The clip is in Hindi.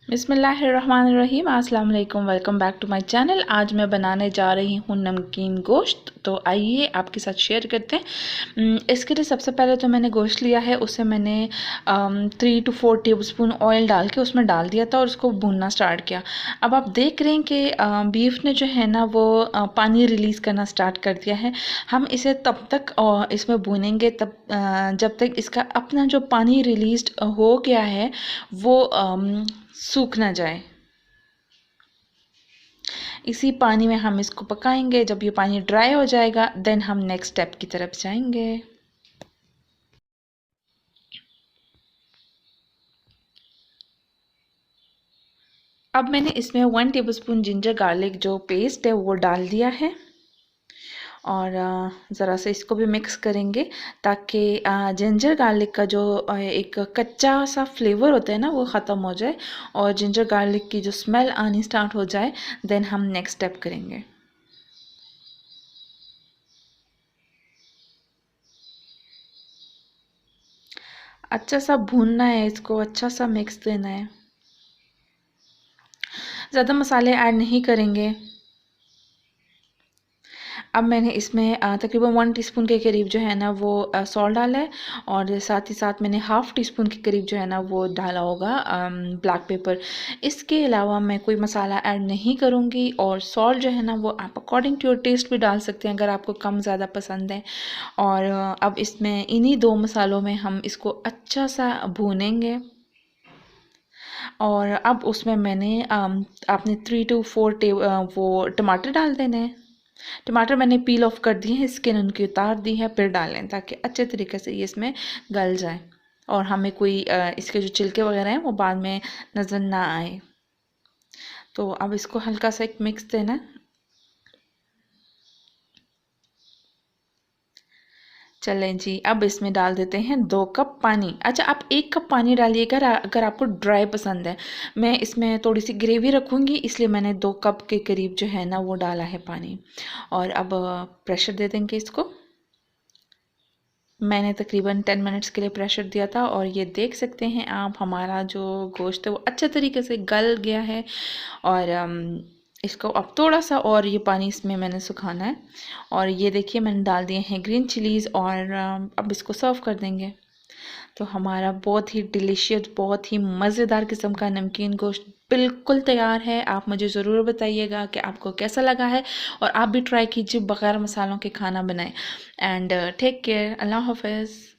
बिस्मिल्लाहिर्रहमानिर्रहीम अस्सलाम वालेकुम, welcome back to my channel. आज मैं बनाने जा रही हूँ नमकीन गोश्त। तो आइए आपके साथ शेयर करते हैं। इसके लिए सबसे पहले तो मैंने गोश्त लिया है, उसे मैंने 3 to 4 टेबलस्पून ऑयल डाल के उसमें डाल दिया था और उसको भूनना स्टार्ट किया। अब आप देख रहे हैं कि बीफ ने जो है ना वो पानी रिलीज़ करना स्टार्ट कर दिया है। हम इसे तब तक इसमें भूनेंगे जब तक इसका अपना जो पानी रिलीज़ हो गया है वो सूख ना जाए। इसी पानी में हम इसको पकाएंगे। जब ये पानी ड्राई हो जाएगा देन हम नेक्स्ट स्टेप की तरफ जाएंगे। अब मैंने इसमें 1 टेबलस्पून जिंजर गार्लिक जो पेस्ट है वो डाल दिया है और ज़रा से इसको भी मिक्स करेंगे ताकि जिंजर गार्लिक का जो एक कच्चा सा फ्लेवर होता है ना वो ख़त्म हो जाए और जिंजर गार्लिक की जो स्मेल आनी स्टार्ट हो जाए देन हम नेक्स्ट स्टेप करेंगे। अच्छा सा भूनना है, इसको अच्छा सा मिक्स देना है। ज़्यादा मसाले ऐड नहीं करेंगे। अब मैंने इसमें तकरीबन 1 टीस्पून के करीब जो है ना वो सॉल्ट डाला है और साथ ही साथ मैंने हाफ़ टी स्पून के करीब जो है ना वो डाला होगा ब्लैक पेपर। इसके अलावा मैं कोई मसाला ऐड नहीं करूँगी और सॉल्ट जो है ना वो आप अकॉर्डिंग टू योर टेस्ट भी डाल सकते हैं अगर आपको कम ज़्यादा पसंद है। और अब इसमें इन्हीं 2 मसालों में हम इसको अच्छा सा भूनेंगे और अब उसमें मैंने आपने 3 to 4 वो टमाटर डाल देने हैं। टमाटर मैंने पील ऑफ कर दिए हैं, स्किन उनकी उतार दी है, फिर डालें ताकि अच्छे तरीके से ये इसमें गल जाए और हमें कोई इसके जो छिलके वगैरह हैं वो बाद में नज़र ना आए। तो अब इसको हल्का सा एक मिक्स देना है। चलें जी, अब इसमें डाल देते हैं 2 कप पानी। अच्छा, आप 1 कप पानी डालिएगा अगर आपको ड्राई पसंद है। मैं इसमें थोड़ी सी ग्रेवी रखूँगी इसलिए मैंने 2 कप के करीब जो है ना वो डाला है पानी। और अब प्रेशर दे देंगे इसको। मैंने तकरीबन 10 मिनट्स के लिए प्रेशर दिया था और ये देख सकते हैं आप हमारा जो गोश्त है वो अच्छे तरीके से गल गया है। और इसको अब थोड़ा सा और ये पानी इसमें मैंने सुखाना है और ये देखिए मैंने डाल दिए हैं ग्रीन चिलीज़ और अब इसको सर्व कर देंगे। तो हमारा बहुत ही डिलीशियस, बहुत ही मज़ेदार किस्म का नमकीन गोश्त बिल्कुल तैयार है। आप मुझे ज़रूर बताइएगा कि आपको कैसा लगा है और आप भी ट्राई कीजिए बग़ैर मसालों के खाना बनाएं। And take care. अल्लाह हाफ़िज़।